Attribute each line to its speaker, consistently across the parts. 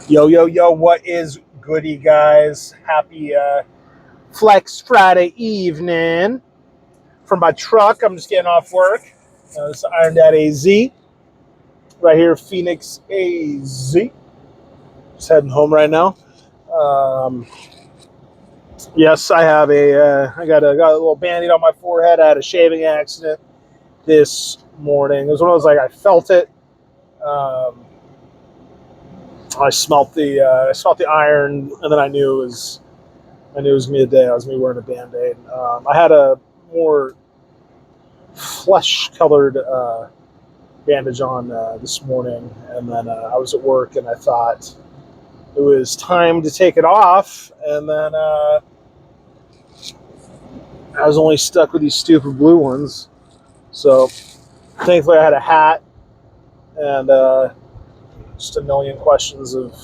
Speaker 1: Yo, yo, yo, what is goody, guys? Happy Flex Friday evening from my truck. I'm just getting off work. It's IronDadAz right here, Phoenix, AZ. Just heading home right now. Yes, I have I got a little band-aid on my forehead. I had a shaving accident this morning. It was one of those, like, I felt it. I smelt the iron, and then I knew it was me a day. I was me wearing a Band-Aid. I had a more flesh-colored bandage on this morning, and then I was at work, and I thought it was time to take it off, and then I was only stuck with these stupid blue ones. So thankfully, I had a hat, and just a million questions of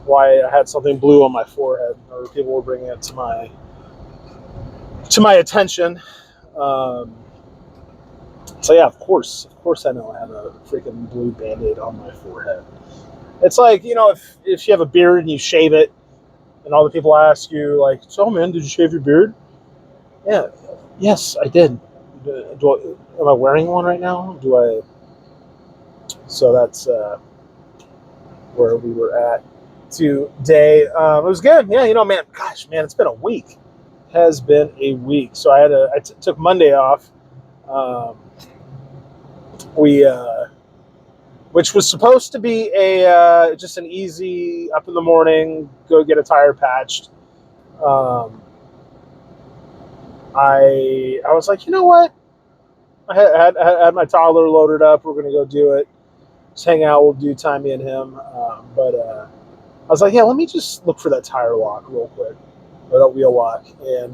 Speaker 1: why I had something blue on my forehead, or people were bringing it to my attention. So yeah, of course I know I have a freaking blue Band-Aid on my forehead. It's like, if you have a beard and you shave it, and all the people ask you, like, so man, did you shave your beard? Yeah, yes, I did. Am I wearing one right now? So that's where we were at today. It was good. Yeah, man, gosh, man, it's been a week. It has been a week. So I took Monday off. Which was supposed to be just an easy up in the morning, go get a tire patched. I was like, you know what? I had my toddler loaded up. We're gonna go do it. Just hang out. We'll do time, me and him. But I was like, yeah, let me just look for that tire lock real quick, or that wheel lock. And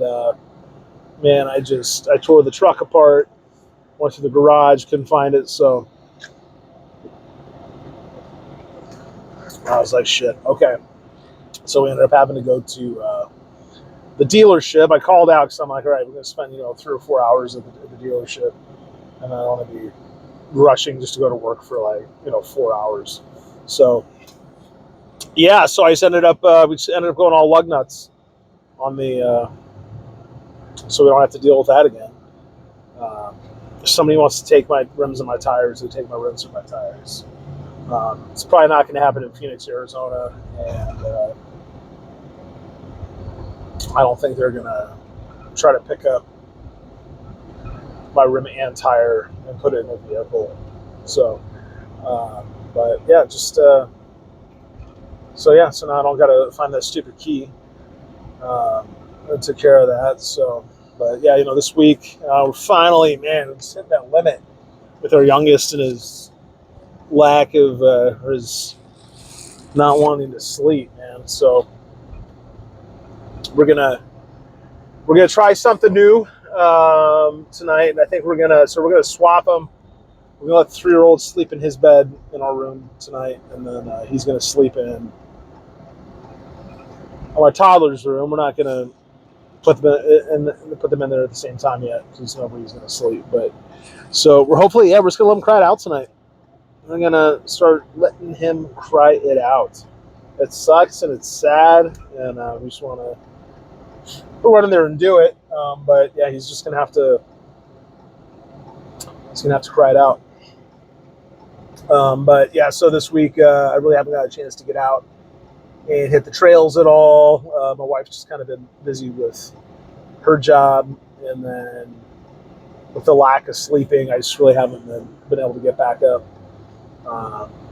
Speaker 1: man, I tore the truck apart. Went to the garage, couldn't find it. So I was like, shit, okay. So we ended up having to go to the dealership. I called out because I'm like, all right, we're going to spend 3 or 4 hours at the dealership, and I don't want to be rushing just to go to work for 4 hours. So yeah, so we ended up going all lug nuts on the so we don't have to deal with that again. If somebody wants to take my rims and my tires, they take my rims and my tires. It's probably not going to happen in Phoenix, Arizona, and I don't think they're going to try to pick up my rim and tire and put it in the vehicle. So, but yeah, so now I don't got to find that stupid key. I took care of that. So, but yeah, this week we're finally, man, it's hitting that limit with our youngest and his lack of his not wanting to sleep, man. So we're gonna try something new tonight, and I think we're gonna swap them. We're gonna let the 3-year-old sleep in his bed in our room tonight, and then he's gonna sleep in my toddler's room. We're not gonna put them in there at the same time yet because nobody's gonna sleep. But so we're just gonna let him cry it out tonight. We're gonna start letting him cry it out. It sucks and it's sad, and we just want to. We'll run in there and do it, but yeah, he's just gonna have to. He's gonna have to cry it out. But yeah, so this week I really haven't got a chance to get out and hit the trails at all. My wife's just kind of been busy with her job, and then with the lack of sleeping, I just really haven't been able to get back up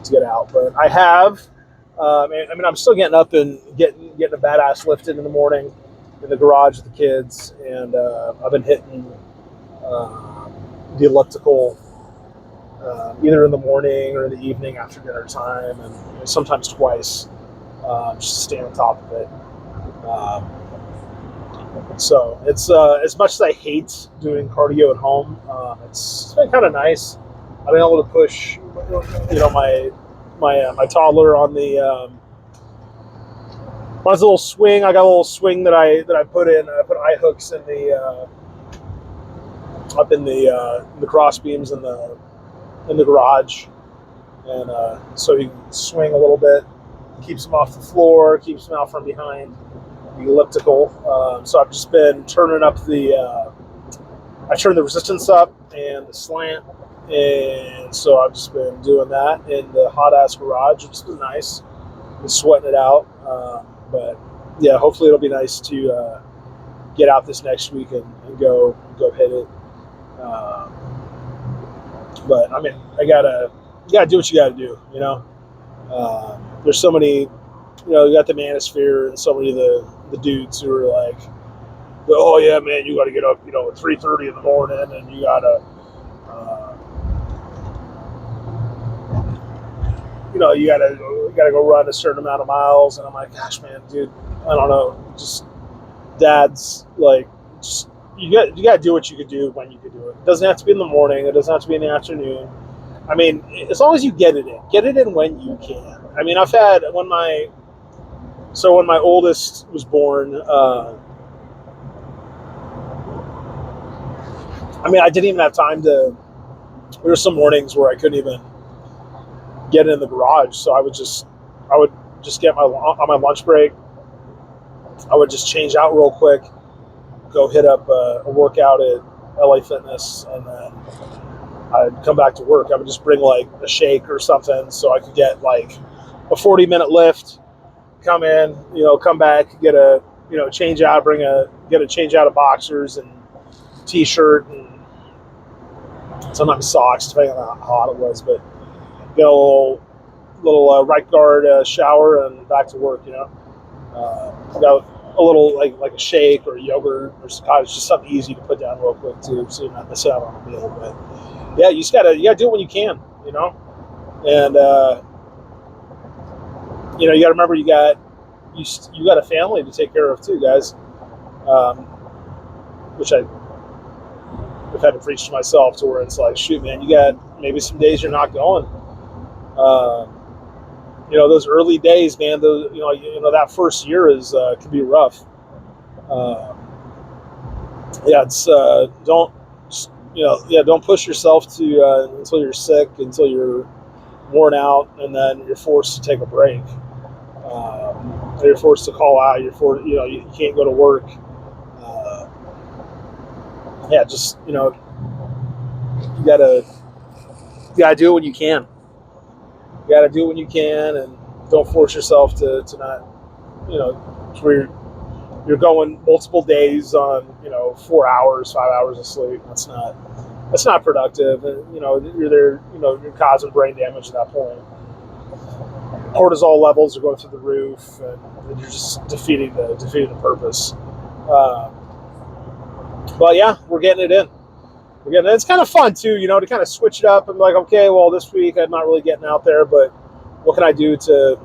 Speaker 1: to get out. But I have. I'm still getting up and getting a badass lifted in the morning in the garage with the kids, and I've been hitting the elliptical either in the morning or in the evening after dinner time, and sometimes twice, just to stay on top of it. So it's as much as I hate doing cardio at home, it's been kind of nice. I've been able to push, my toddler on the on his little swing. I got a little swing that I put in. I put eye hooks in the up in the cross beams in the garage, and so he can swing a little bit, keeps them off the floor, keeps them out from behind the elliptical. So I've just been turning up I turned the resistance up and the slant, and so I've just been doing that in the hot ass garage, which has been nice. Been sweating it out, but yeah, hopefully it'll be nice to get out this next week and go hit it. But I mean, you gotta do what you gotta do, you know. There's so many, you got the manosphere and so many of the dudes who are like, oh yeah, man, you got to get up, at 3:30 in the morning, and you gotta, you gotta go run a certain amount of miles. And I'm like, gosh, man, dude, I don't know, just dads, like, just you got to do what you could do when you could do it. It doesn't have to be in the morning. It doesn't have to be in the afternoon. I mean, as long as you get it in when you can. I mean, I've had when my oldest was born. I mean, I didn't even have time to. There were some mornings where I couldn't even get in the garage, so I would just get on my lunch break. I would just change out real quick, go hit up a workout at LA Fitness, and then I'd come back to work. I would just bring like a shake or something so I could get like a 40-minute lift, come in, come back, get a, change out, get a change out of boxers and t-shirt and sometimes socks, depending on how hot it was, but get a little right guard shower and back to work, got a little like a shake or a yogurt or some cottage, just something easy to put down real quick too, so you're not missing out on a meal. But yeah, you gotta do it when you can, and you gotta remember you got a family to take care of too, guys, which I've had to preach to myself, to where it's like, shoot, man, you got maybe some days you're not going. Those early days, man, those that first year can be rough. It's don't push yourself to until you're sick, until you're worn out, and then you're forced to take a break. You're forced to call out. You can't go to work. You gotta do it when you can. You gotta do it when you can, and don't force yourself to not, where you're going multiple days on, 4 hours, 5 hours of sleep. That's not productive. And, you're there, you're causing brain damage at that point. Cortisol levels are going through the roof, and you're just defeating the purpose. But yeah, we're getting it in. It's kind of fun too, to kind of switch it up and be like, okay, well, this week I'm not really getting out there, but what can I do to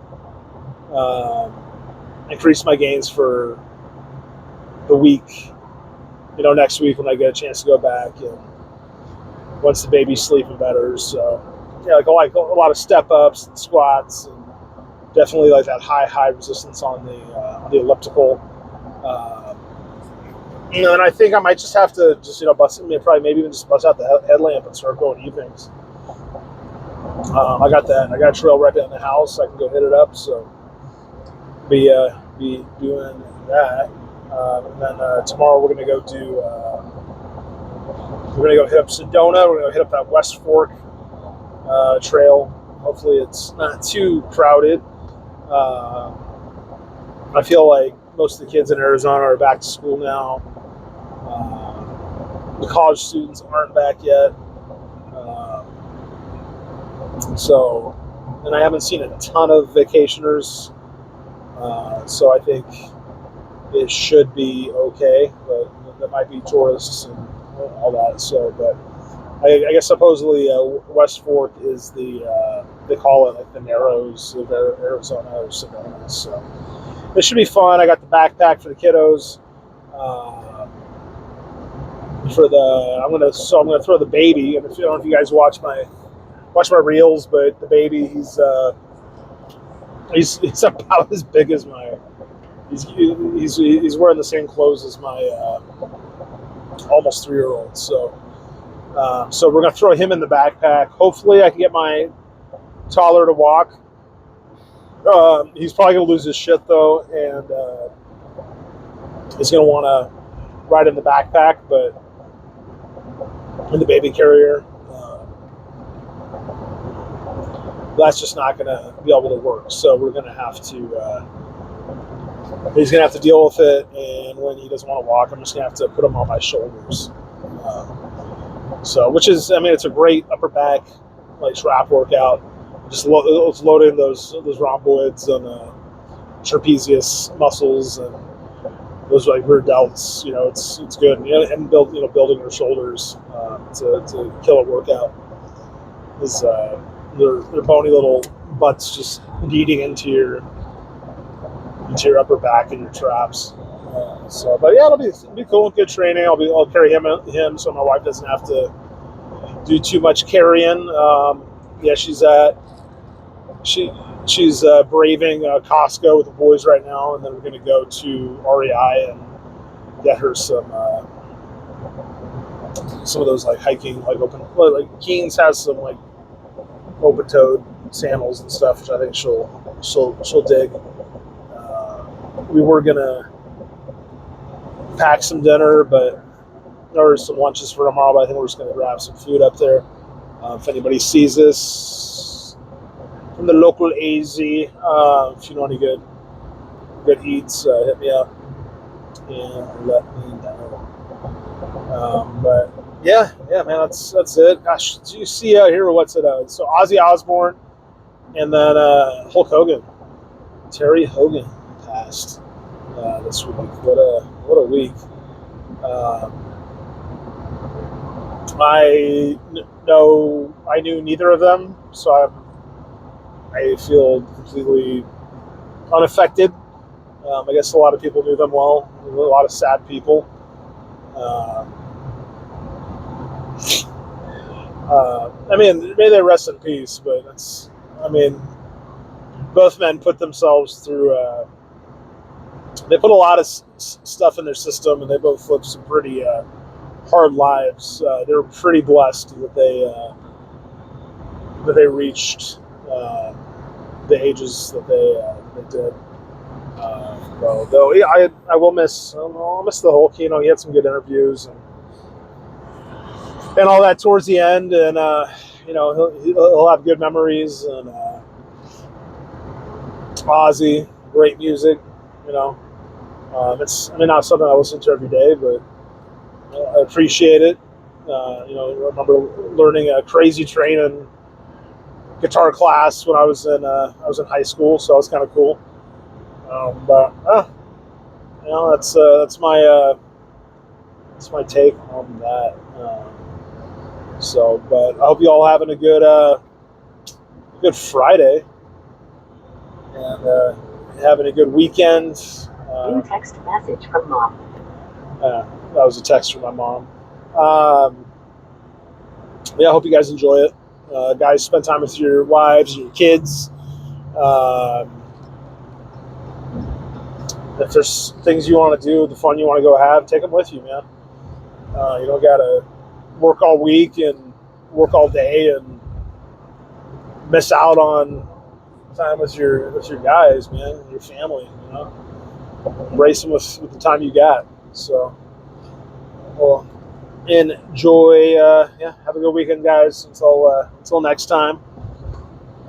Speaker 1: increase my gains for the week? Next week when I get a chance to go back, and once the baby's sleeping better. So yeah, like a lot of step ups and squats, and definitely like that high resistance on the elliptical. And I think I might just have to maybe even just bust out the headlamp and start going evenings. I got a trail right down the house. I can go hit it up. So be doing that. And then tomorrow we're gonna go hit up Sedona. We're gonna hit up that West Fork trail. Hopefully it's not too crowded. I feel like most of the kids in Arizona are back to school now. The college students aren't back yet. And I haven't seen a ton of vacationers. So I think it should be okay, but there might be tourists and all that. So, but I guess supposedly West Fork is they call it like the Narrows of Arizona or Sedona. So it should be fun. I got the backpack for the kiddos. I'm gonna throw the baby. And I don't know if you guys watch my reels, but the baby he's about as big as he's wearing the same clothes as my almost 3-year-old. So we're gonna throw him in the backpack. Hopefully I can get my toddler to walk. He's probably going to lose his shit, though, and he's going to want to ride in the backpack, but in the baby carrier. That's just not going to be able to work. So we're going to have to, he's going to have to deal with it. And when he doesn't want to walk, I'm just going to have to put him on my shoulders. So, which is, I mean, it's a great upper back, like trap workout. Just it's loading those rhomboids and trapezius muscles and those like rear delts. You know, it's good. And building your shoulders to kill a workout is their bony little butts just beating into your upper back and your traps. But yeah, it'll be cool. Good training. I'll carry him, so my wife doesn't have to do too much carrying. Yeah, she's braving Costco with the boys right now, and then we're gonna go to REI and get her some of those like hiking, like like Keen's has some like open-toed sandals and stuff, which I think she'll dig. We were gonna pack some dinner, or some lunches for tomorrow, but I think we're just gonna grab some food up there. If anybody sees this from the local AZ, if you know any good eats, hit me up and let me know. But yeah, man, that's it. Gosh, did you see here? What's it? So Ozzy Osbourne, and then Hulk Hogan, Terry Hogan passed this week. What a week. I knew neither of them, so I feel completely unaffected. I guess a lot of people knew them well. A lot of sad people. I mean, may they rest in peace, but both men put themselves through, they put a lot of stuff in their system, and they both lived some pretty hard lives. They were pretty blessed that they reached the ages that they did. Though yeah, I'll miss the Hulk. He had some good interviews and all that towards the end, and he'll have good memories. And Ozzy, great music. It's not something I listen to every day, but I appreciate it. I remember learning a Crazy Train and guitar class when I was in high school, so it was kind of cool. That's my take on that. But I hope you all having a good Friday and having a good weekend.
Speaker 2: New text message from mom.
Speaker 1: That was a text from my mom. Yeah, I hope you guys enjoy it. Guys, spend time with your wives, your kids. If there's things you want to do, the fun you want to go have, take them with you, man. You don't got to work all week and work all day and miss out on time with your guys, man, your family. Embrace them with the time you got. So, well, enjoy. Have a good weekend, guys. Until next time.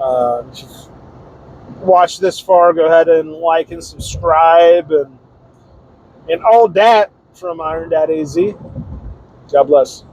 Speaker 1: If you've watched this far, go ahead and like and subscribe and all that from IronDadAz. God bless.